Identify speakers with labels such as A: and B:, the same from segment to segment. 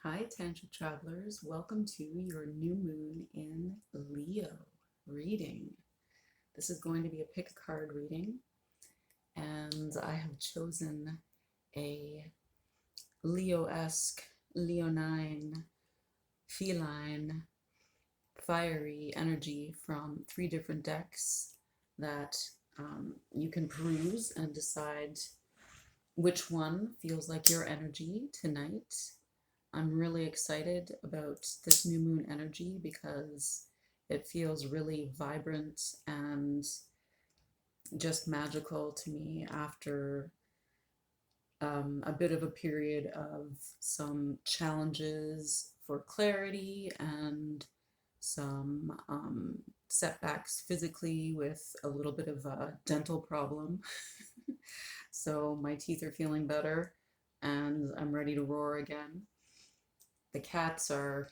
A: Hi, Tantra travelers. Welcome to your new moon in Leo reading. This is going to be a pick a card reading, and I have chosen a Leo-esque, leonine, feline, fiery energy from three different decks that you can peruse and decide which one feels like your energy tonight. I'm really excited about this new moon energy because it feels really vibrant and just magical to me after a bit of a period of some challenges for clarity and some setbacks physically with a little bit of a dental problem. So my teeth are feeling better and I'm ready to roar again. The cats are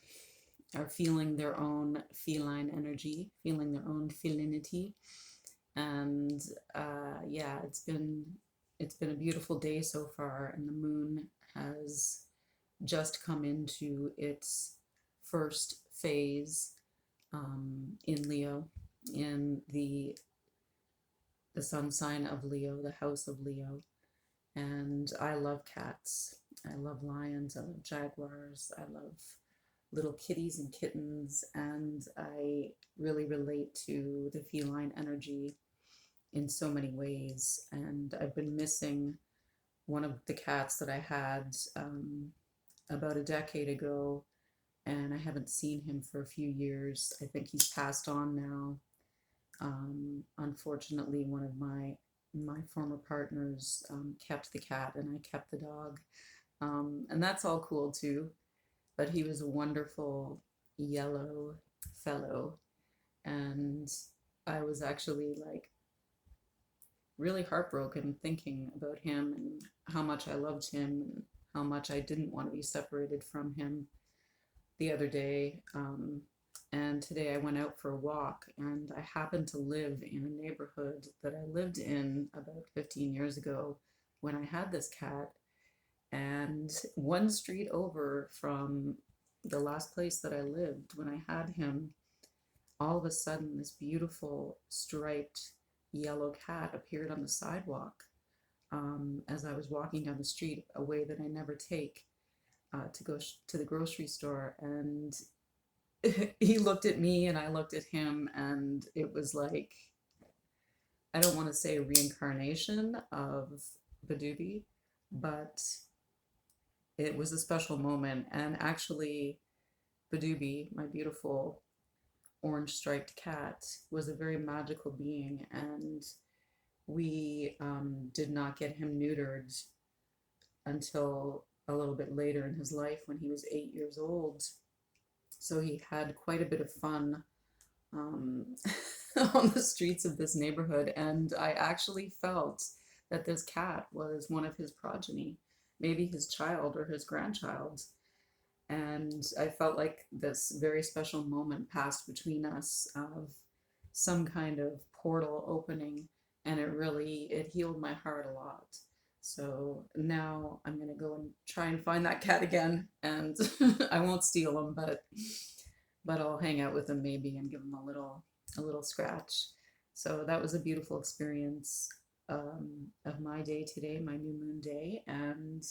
A: feeling their own feline energy, feeling their own felinity, and yeah, it's been a beautiful day so far, and the moon has just come into its first phase in Leo, in the sun sign of Leo, the house of Leo, and I love cats. I love lions. I love jaguars. I love little kitties and kittens, and I really relate to the feline energy in so many ways. And I've been missing one of the cats that I had about a decade ago, and I haven't seen him for a few years. I think he's passed on now. Unfortunately, one of my former partners kept the cat, and I kept the dog, and that's all cool too. But he was a wonderful yellow fellow, and I was actually like really heartbroken thinking about him and how much I loved him and how much I didn't want to be separated from him the other day. And today I went out for a walk, and I happened to live in a neighborhood that I lived in about 15 years ago when I had this cat. And one street over from the last place that I lived when I had him, all of a sudden this beautiful striped yellow cat appeared on the sidewalk as I was walking down the street, a way that I never take to go to the grocery store. And he looked at me and I looked at him, and it was like, I don't want to say a reincarnation of Badubi, but it was a special moment. And actually, Badubi, my beautiful orange striped cat, was a very magical being, and we did not get him neutered until a little bit later in his life when he was 8 years old. So he had quite a bit of fun um, on the streets of this neighborhood, and I actually felt that this cat was one of his progeny, maybe his child or his grandchild. And I felt like this very special moment passed between us of some kind of portal opening, and it healed my heart a lot. So now I'm gonna go and try and find that cat again, and I won't steal him, but I'll hang out with him maybe and give him a little scratch. So that was a beautiful experience of my day today, my new moon day, and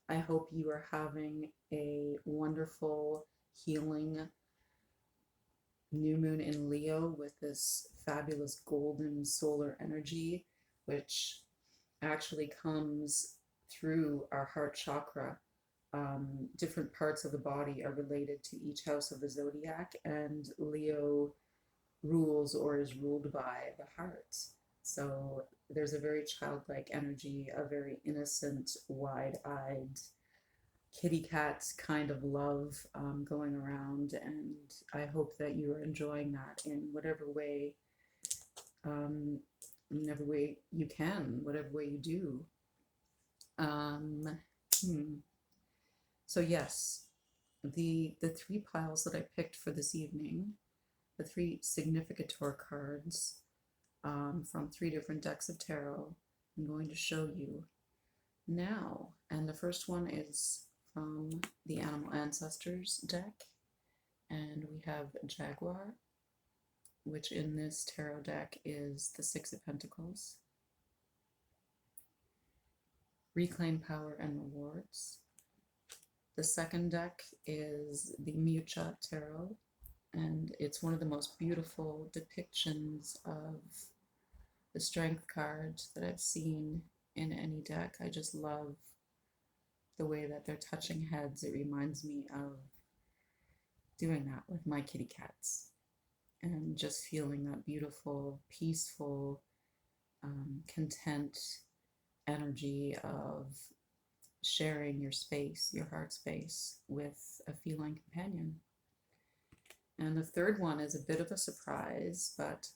A: I hope you are having a wonderful, healing new moon in Leo with this fabulous golden solar energy, which actually comes through our heart chakra. Different parts of the body are related to each house of the zodiac, and Leo rules or is ruled by the heart. So there's a very childlike energy, a very innocent, wide eyed, kitty cat kind of love going around. And I hope that you are enjoying that in um, whatever way you can, whatever way you do. Um, hmm. So yes, the three piles that I picked for this evening, the three significator cards from three different decks of tarot, I'm going to show you now. And the first one is from the Animal Ancestors deck, and we have Jaguar, which in this tarot deck is the Six of Pentacles. Reclaim Power and Rewards. The second deck is the Mucha Tarot, and it's one of the most beautiful depictions of the Strength cards that I've seen in any deck. I just love the way that they're touching heads. It reminds me of doing that with my kitty cats and just feeling that beautiful, peaceful, content energy of sharing your space, your heart space, with a feline companion. And the third one is a bit of a surprise, but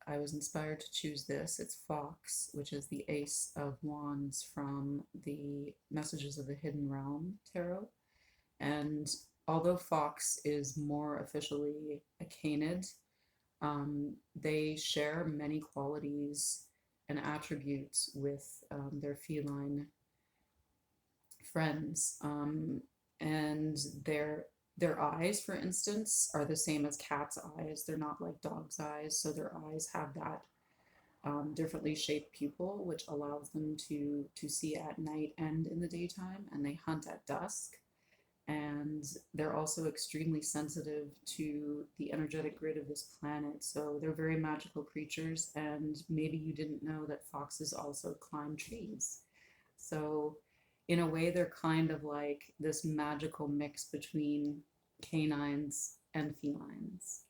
A: I was inspired to choose this. It's Fox, which is the Ace of Wands from the Messages of the Hidden Realm tarot. And although Fox is more officially a canid, they share many qualities and attributes with their feline friends, and their eyes, for instance, are the same as cats' eyes. They're not like dogs' eyes, so their eyes have that differently shaped pupil, which allows them to see at night and in the daytime, and they hunt at dusk. And they're also extremely sensitive to the energetic grid of this planet, so they're very magical creatures. And maybe you didn't know that foxes also climb trees. So in a way, they're kind of like this magical mix between canines and felines.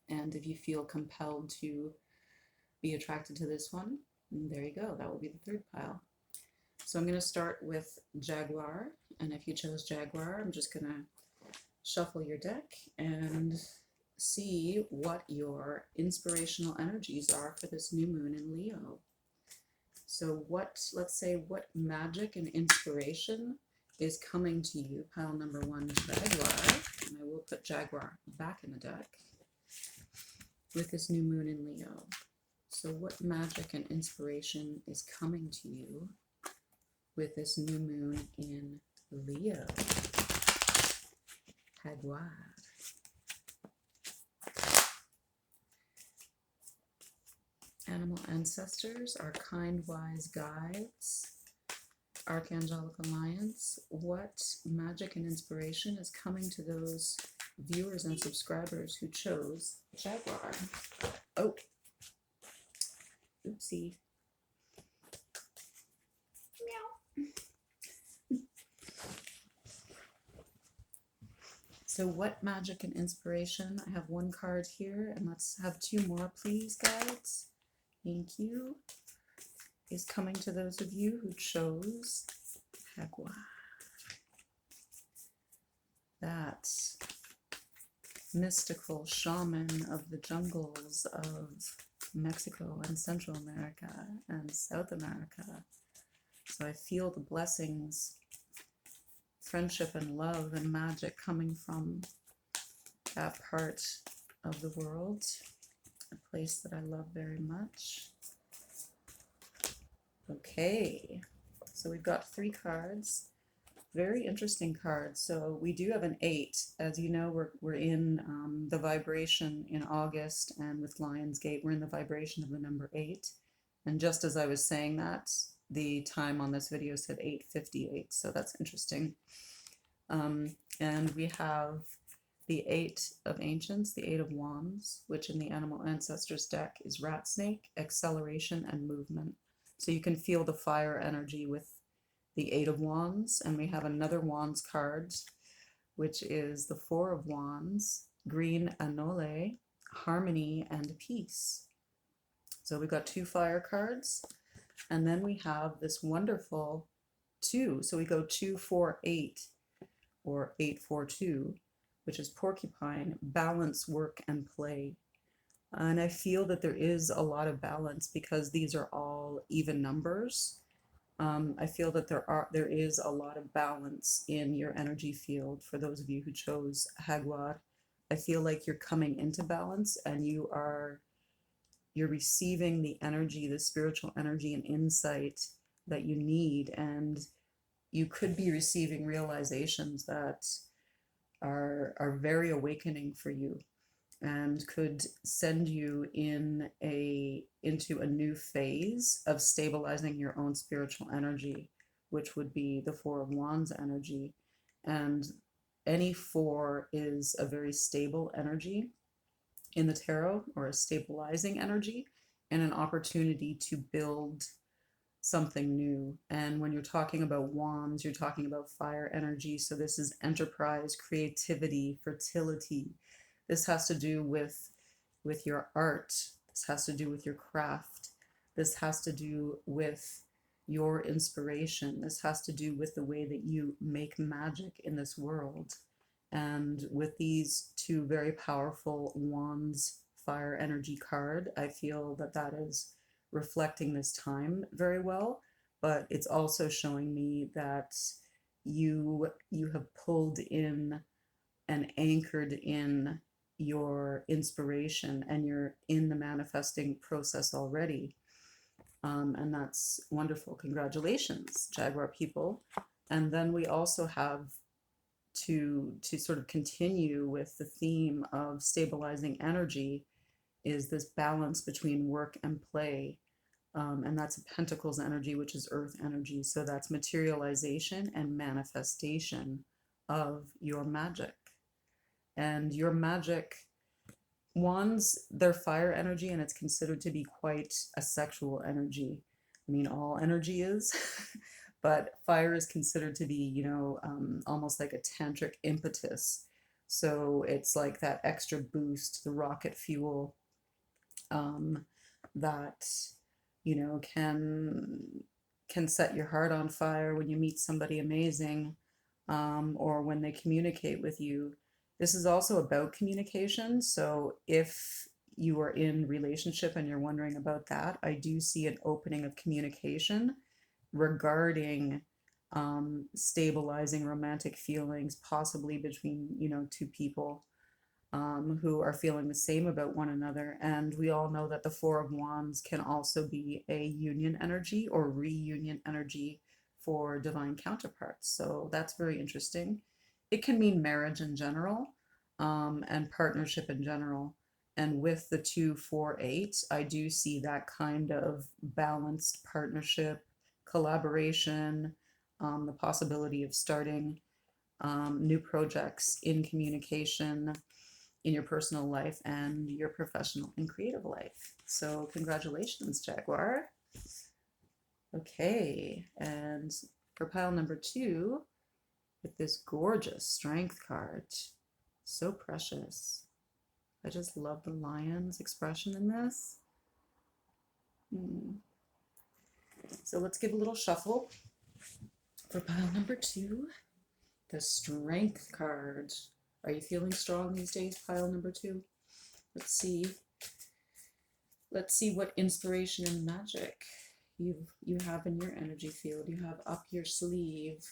A: And if you feel compelled to be attracted to this one, there you go. That will be the third pile. So I'm going to start with Jaguar. And if you chose Jaguar, I'm just going to shuffle your deck and see what your inspirational energies are for this new moon in Leo. So let's say what magic and inspiration is coming to you? Pile number one, Jaguar. And I will put Jaguar back in the deck with this new moon in Leo. So what magic and inspiration is coming to you with this new moon in Leo? Jaguar. Animal ancestors, our kind, wise guides, Archangelic Alliance. What magic and inspiration is coming to those viewers and subscribers who chose Jaguar? Oh, oopsie. Meow. So what magic and inspiration? I have one card here, and let's have two more, please, guides. Thank you. Is coming to those of you who chose Jaguar. That mystical shaman of the jungles of Mexico and Central America and South America. So I feel the blessings, friendship and love and magic coming from that part of the world. A place that I love very much. Okay, so we've got three cards. Very interesting cards. So we do have an 8. As you know, we're in the vibration in August, and with Lionsgate, we're in the vibration of the number 8. And just as I was saying that, the time on this video said 8:58, so that's interesting. And we have the 8 of Ancients, the 8 of Wands, which in the Animal Ancestors deck is Rat Snake, acceleration, and movement. So you can feel the fire energy with the 8 of Wands. And we have another Wands card, which is the 4 of Wands, green Anole, harmony, and peace. So we've got two fire cards. And then we have this wonderful 2. So we go 2, 4, 8, or 8, 4, 2. Which is porcupine, balance, work, and play. And I feel that there is a lot of balance because these are all even numbers. I feel that there is a lot of balance in your energy field for those of you who chose Jaguar. I feel like you're coming into balance and you're receiving the energy, the spiritual energy and insight that you need, and you could be receiving realizations that are very awakening for you and could send you into a new phase of stabilizing your own spiritual energy, which would be the Four of Wands energy. And any four is a very stable energy in the tarot, or a stabilizing energy, and an opportunity to build something new. And when you're talking about wands, you're talking about fire energy. So this is enterprise, creativity, fertility. This has to do with your art. This has to do with your craft. This has to do with your inspiration. This has to do with the way that you make magic in this world. And with these two very powerful wands fire energy card, I feel that that is reflecting this time very well, but it's also showing me that you have pulled in and anchored in your inspiration, and you're in the manifesting process already. And that's wonderful. Congratulations, Jaguar people. And then we also have to sort of continue with the theme of stabilizing energy is this balance between work and play. And that's a Pentacles energy, which is earth energy. So that's materialization and manifestation of your magic. And your magic wands, they're fire energy, and it's considered to be quite a sexual energy. I mean, all energy is, but fire is considered to be, almost like a tantric impetus. So it's like that extra boost, the rocket fuel, that can set your heart on fire when you meet somebody amazing, or when they communicate with you. This is also about communication. So if you are in relationship and you're wondering about that, I do see an opening of communication regarding stabilizing romantic feelings, possibly between two people who are feeling the same about one another. And we all know that the Four of Wands can also be a union energy or reunion energy for divine counterparts. So that's very interesting. It can mean marriage in general, and partnership in general. And with the 2-4-8, I do see that kind of balanced partnership, collaboration, the possibility of starting new projects in communication, in your personal life and your professional and creative life. So congratulations, Jaguar. Okay, and for pile number 2, with this gorgeous strength card. So precious. I just love the lion's expression in this. So let's give a little shuffle for pile number 2, the strength card. Are you feeling strong these days, pile number 2? Let's see. Let's see what inspiration and magic you have in your energy field. You have up your sleeve.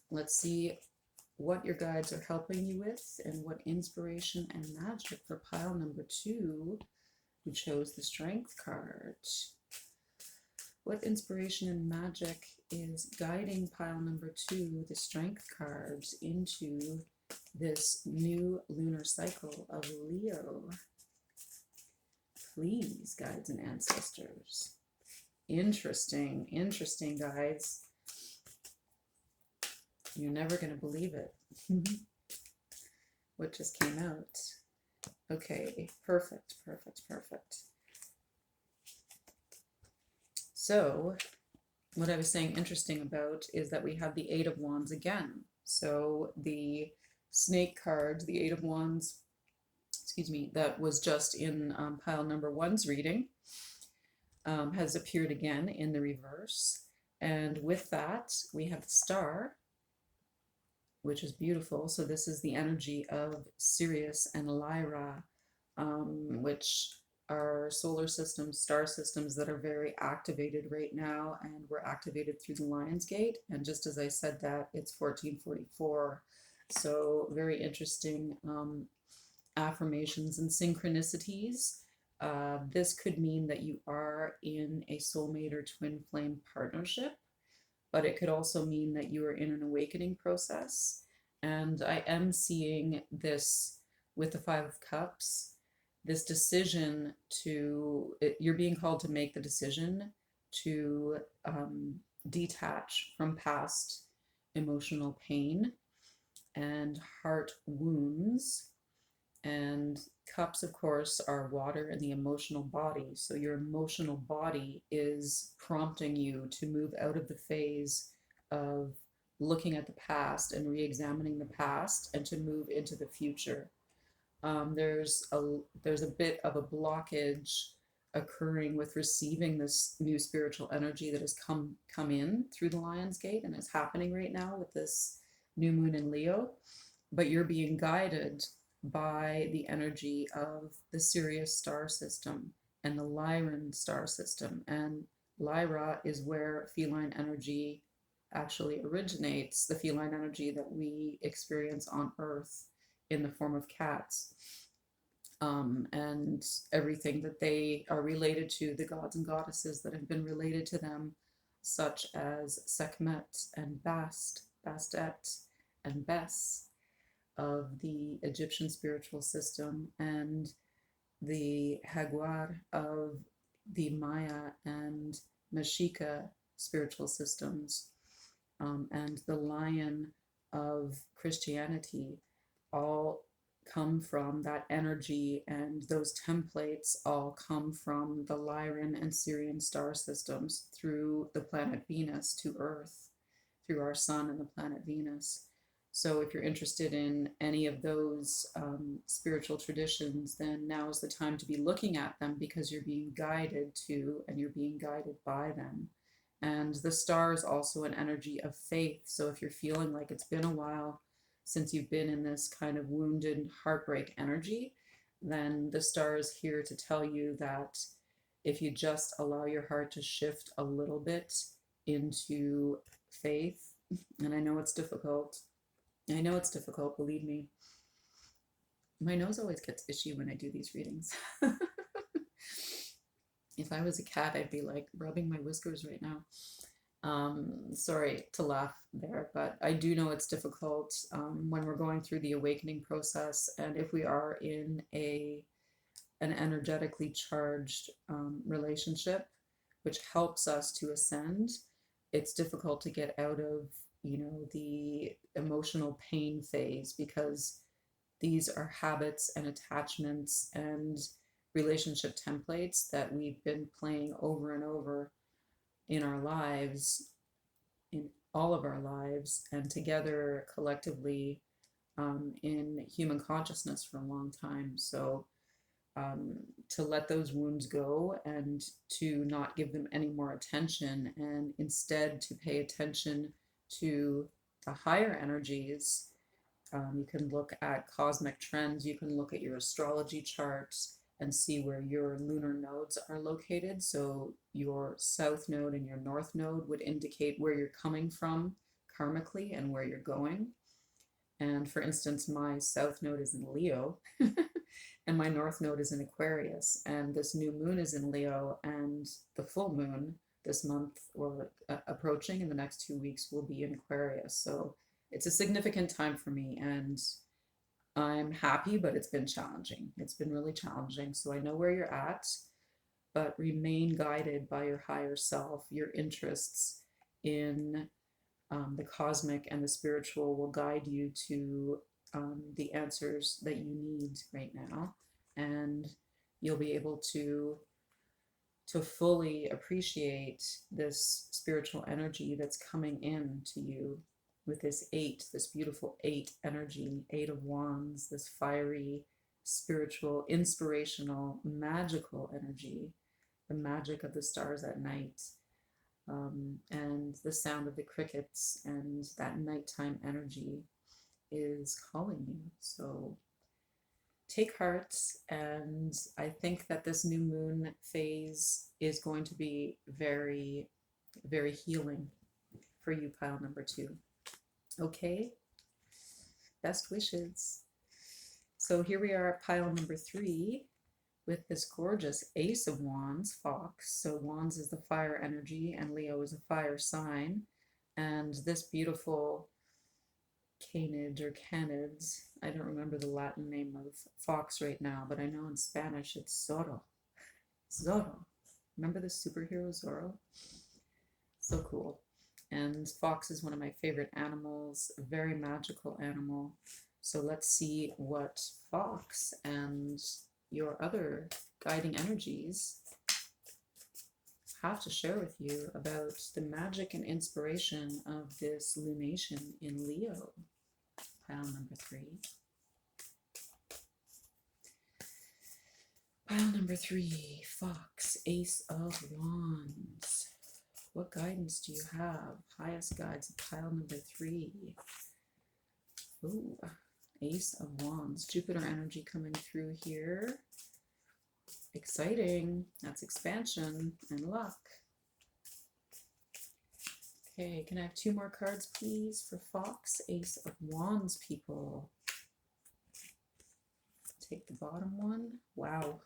A: Let's see what your guides are helping you with and what inspiration and magic for pile number 2, who chose the strength card. What inspiration and magic is guiding pile number 2, the strength cards, into this new lunar cycle of Leo? Please, guides and ancestors. Interesting, interesting, guides. You're never going to believe it. What just came out. Okay, perfect, perfect, perfect. So, what I was saying interesting about is that we have the Eight of Wands again. So the snake card, the Eight of Wands, that was just in pile number 1's reading, has appeared again in the reverse. And with that, we have the star, which is beautiful. So this is the energy of Sirius and Lyra, which are solar systems, star systems that are very activated right now, and were activated through the Lion's Gate. And just as I said that, it's 1444. So very interesting affirmations and synchronicities. This could mean that you are in a soulmate or twin flame partnership. but it could also mean that you are in an awakening process. And I am seeing this with the Five of Cups, this decision you're being called to make the decision to detach from past emotional pain and heart wounds. And cups, of course, are water and the emotional body. So your emotional body is prompting you to move out of the phase of looking at the past and re-examining the past and to move into the future. There's a bit of a blockage occurring with receiving this new spiritual energy that has come in through the Lion's Gate and is happening right now with this new moon in Leo. But you're being guided by the energy of the Sirius star system and the Lyran star system. And Lyra is where feline energy actually originates, the feline energy that we experience on Earth in the form of cats. And everything that they are related to, the gods and goddesses that have been related to them, such as Sekhmet and Bastet and Bes of the Egyptian spiritual system, and the Jaguar of the Maya and Mexica spiritual systems, and the lion of Christianity, all come from that energy, and those templates all come from the Lyran and Syrian star systems through the planet Venus to Earth, through our sun and the planet Venus. So if you're interested in any of those spiritual traditions, then now is the time to be looking at them, because you're being guided to and you're being guided by them. And the star is also an energy of faith. So if you're feeling like it's been a while since you've been in this kind of wounded heartbreak energy, then the star is here to tell you that if you just allow your heart to shift a little bit into faith, and I know it's difficult, believe me. My nose always gets itchy when I do these readings. If I was a cat, I'd be like rubbing my whiskers right now. Sorry to laugh there, but I do know it's difficult when we're going through the awakening process, and if we are in an energetically charged relationship, which helps us to ascend, it's difficult to get out of, the emotional pain phase, because these are habits and attachments and relationship templates that we've been playing over and over in our lives, in all of our lives, and together collectively in human consciousness for a long time. So to let those wounds go and to not give them any more attention, and instead to pay attention to the higher energies. You can look at cosmic trends, you can look at your astrology charts and see where your lunar nodes are located. So your south node and your north node would indicate where you're coming from karmically and where you're going. And for instance, my south node is in Leo and my north node is in Aquarius. And this new moon is in Leo, and the full moon this month, or approaching in the next 2 weeks, will be in Aquarius. So it's a significant time for me, and I'm happy, but it's been challenging. It's been really challenging. So I know where you're at, but remain guided by your higher self. Your interests in the cosmic and the spiritual will guide you to the answers that you need right now, and you'll be able to fully appreciate this spiritual energy that's coming in to you with this beautiful eight energy, 8 of Wands, this fiery, spiritual, inspirational, magical energy, the magic of the stars at night, and the sound of the crickets, and that nighttime energy is calling you. So take heart, and I think that this new moon phase is going to be very, very healing for you, pile number 2. Okay, best wishes. So here we are at pile number 3 with this gorgeous Ace of Wands, Fox. So Wands is the fire energy and Leo is a fire sign. And this beautiful canid or canids, I don't remember the Latin name of fox right now, but I know in Spanish it's Zorro. Zorro. Remember the superhero Zorro? So cool. And fox is one of my favorite animals, a very magical animal. So let's see what fox and your other guiding energies have to share with you about the magic and inspiration of this lunation in Leo. Pile number 3. Pile number 3, Fox, Ace of Wands. What guidance do you have? Highest guides of pile number 3. Ooh, Ace of Wands. Jupiter energy coming through here. Exciting. That's expansion and luck. Okay, can I have 2 more cards, please, for Fox, Ace of Wands, people? Take the bottom one. Wow.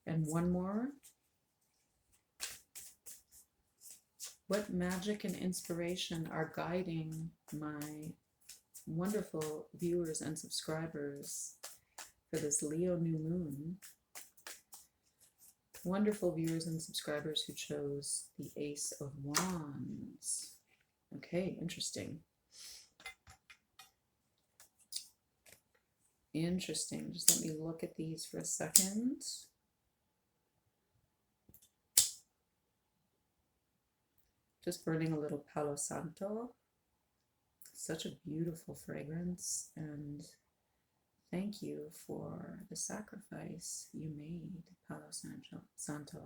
A: And 1 more. What magic and inspiration are guiding my wonderful viewers and subscribers for this Leo new moon? Wonderful viewers and subscribers who chose the Ace of Wands. Okay, interesting. Interesting. Just let me look at these for a second. Just burning a little Palo Santo. Such a beautiful fragrance, and thank you for the sacrifice you made, Palo Santo.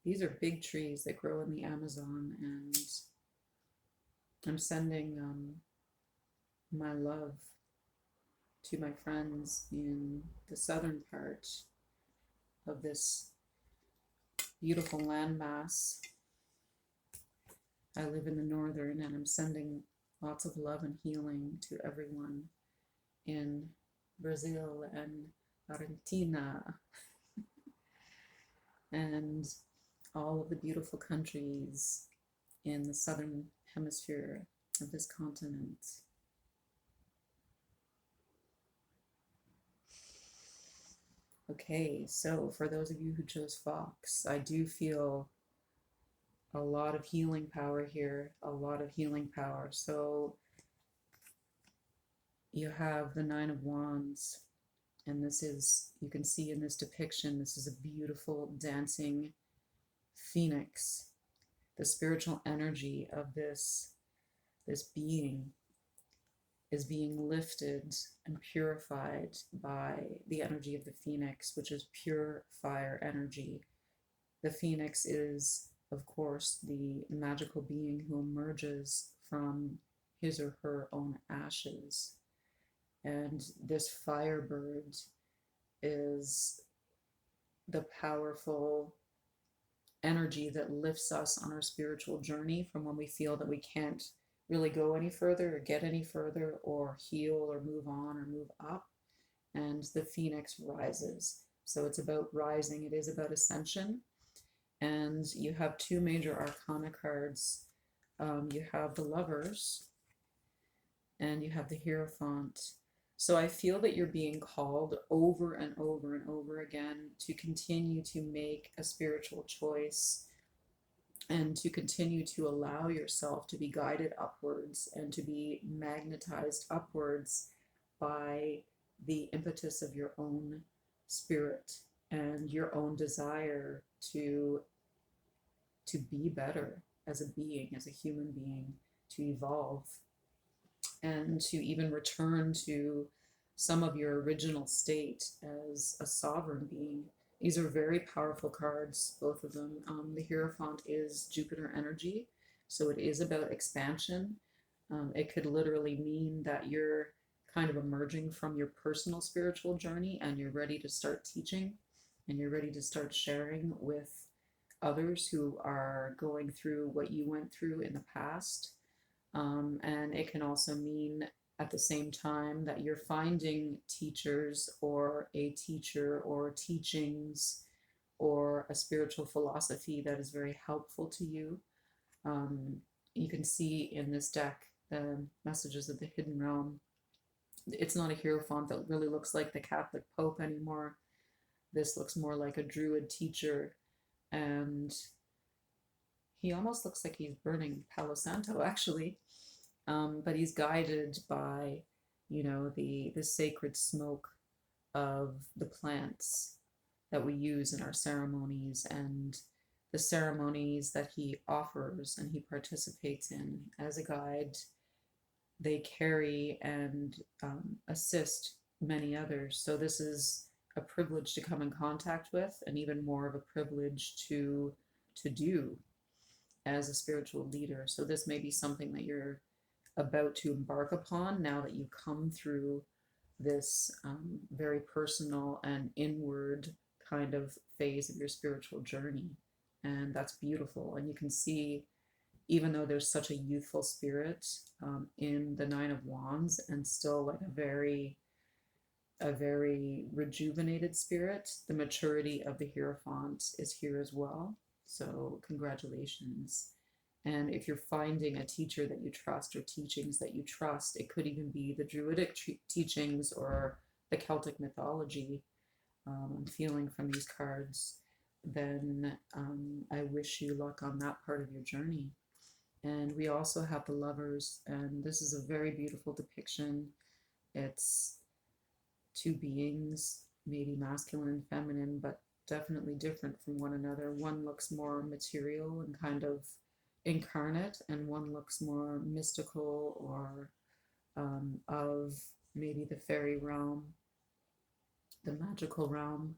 A: These are big trees that grow in the Amazon, and I'm sending my love to my friends in the southern part of this beautiful landmass. I live in the northern, and I'm sending lots of love and healing to everyone in Brazil and Argentina and all of the beautiful countries in the southern hemisphere of this continent. Okay, so for those of you who chose Fox, I do feel a lot of healing power here, a lot of healing power. So you have the 9 of Wands, and this is, you can see in this depiction, this is a beautiful dancing phoenix. The spiritual energy of this being is being lifted and purified by the energy of the phoenix, which is pure fire energy. The phoenix is, of course, the magical being who emerges from his or her own ashes. And this firebird is the powerful energy that lifts us on our spiritual journey from when we feel that we can't really go any further or get any further or heal or move on or move up. And the phoenix rises. So it's about rising. It is about ascension. And you have 2 major arcana cards. You have the Lovers and you have the Hierophant. So I feel that you're being called over and over and over again to continue to make a spiritual choice and to continue to allow yourself to be guided upwards and to be magnetized upwards by the impetus of your own spirit and your own desire to be better as a being, as a human being, to evolve, and to even return to some of your original state as a sovereign being. These are very powerful cards, both of them. The Hierophant is Jupiter energy, so it is about expansion. It could literally mean that you're kind of emerging from your personal spiritual journey and you're ready to start teaching and you're ready to start sharing with others who are going through what you went through in the past. And it can also mean at the same time that you're finding teachers or a teacher or teachings or a spiritual philosophy that is very helpful to you. You can see in this deck the messages of the hidden realm. It's not a hierophant that really looks like the Catholic Pope anymore. This looks more like a druid teacher, and he almost looks like he's burning Palo Santo, actually. But he's guided by, the sacred smoke of the plants that we use in our ceremonies, and the ceremonies that he offers and he participates in as a guide. They carry and assist many others. So this is a privilege to come in contact with, and even more of a privilege to do as a spiritual leader. So this may be something that you're about to embark upon now that you come through this very personal and inward kind of phase of your spiritual journey. And that's beautiful. And you can see, even though there's such a youthful spirit in the Nine of Wands, and still like a very rejuvenated spirit, the maturity of the Hierophant is here as well. So congratulations. And if you're finding a teacher that you trust or teachings that you trust, it could even be the Druidic teachings or the Celtic mythology. I'm feeling from these cards, then I wish you luck on that part of your journey. And we also have the Lovers, and this is a very beautiful depiction. It's two beings, maybe masculine and feminine, but definitely different from one another. One looks more material and kind of incarnate, and one looks more mystical or of maybe the fairy realm, the magical realm,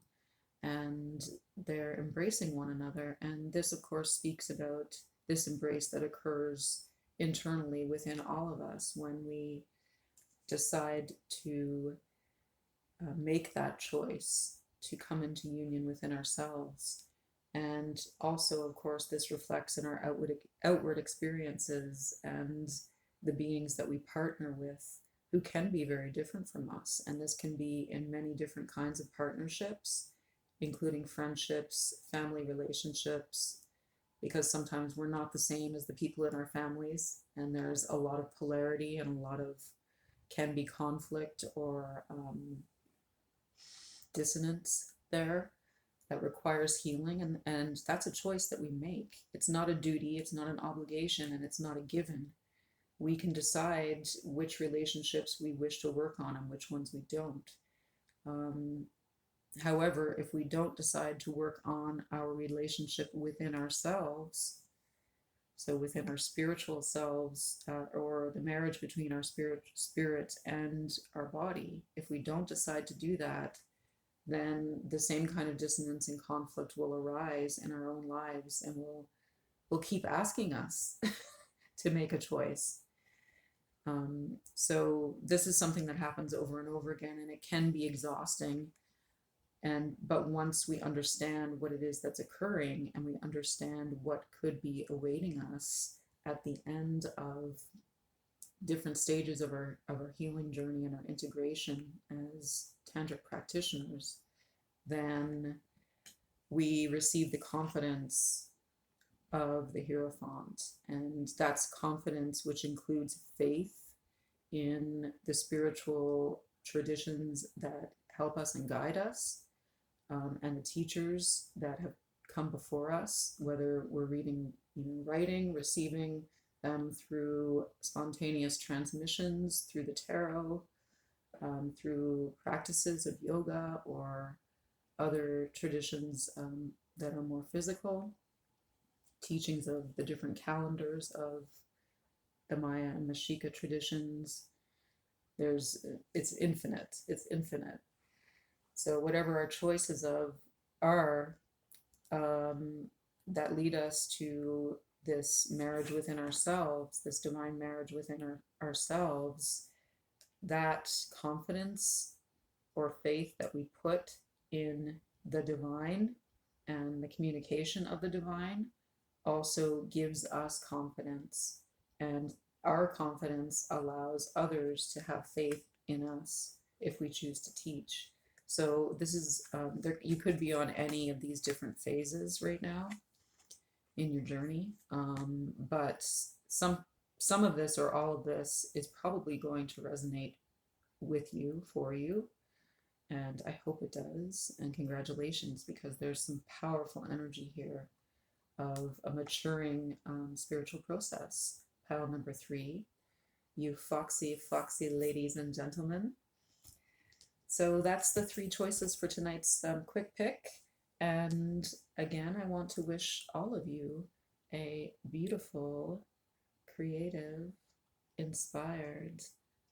A: and they're embracing one another. And this, of course, speaks about this embrace that occurs internally within all of us when we decide to make that choice to come into union within ourselves. And also, of course, this reflects in our outward experiences and the beings that we partner with, who can be very different from us. And this can be in many different kinds of partnerships, including friendships, family relationships, because sometimes we're not the same as the people in our families, and there's a lot of polarity and a lot of can be conflict or dissonance there that requires healing, and that's a choice that we make. It's not a duty, it's not an obligation, and it's not a given. We can decide which relationships we wish to work on and which ones we don't. However, if we don't decide to work on our relationship within ourselves, so within our spiritual selves, or the marriage between our spirit and our body, if we don't decide to do that, then the same kind of dissonance and conflict will arise in our own lives, and will keep asking us to make a choice. So this is something that happens over and over again, and it can be exhausting. But once we understand what it is that's occurring, and we understand what could be awaiting us at the end of different stages of our healing journey and our integration as tantric practitioners, then we receive the confidence of the Hierophant. And that's confidence which includes faith in the spiritual traditions that help us and guide us, and the teachers that have come before us, whether we're reading, writing, receiving them through spontaneous transmissions, through the tarot, through practices of yoga or other traditions that are more physical, teachings of the different calendars of the Maya and Mexica traditions. It's infinite. It's infinite. So whatever our choices are, that lead us to this marriage within ourselves, this divine marriage within ourselves, that confidence or faith that we put in the divine and the communication of the divine also gives us confidence. And our confidence allows others to have faith in us if we choose to teach. So this is, you could be on any of these different phases right now. in your journey. But some of this or all of this is probably going to resonate with you, for you, and I hope it does. And congratulations, because there's some powerful energy here of a maturing spiritual process. Pile number 3, you foxy, foxy ladies and gentlemen. So that's the 3 choices for tonight's quick pick. And again, I want to wish all of you a beautiful, creative, inspired,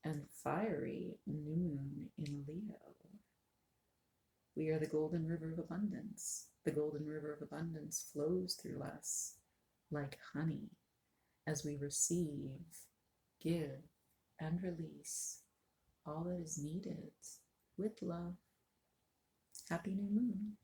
A: and fiery new moon in Leo. We are the golden river of abundance. The golden river of abundance flows through us like honey as we receive, give, and release all that is needed with love. Happy new moon.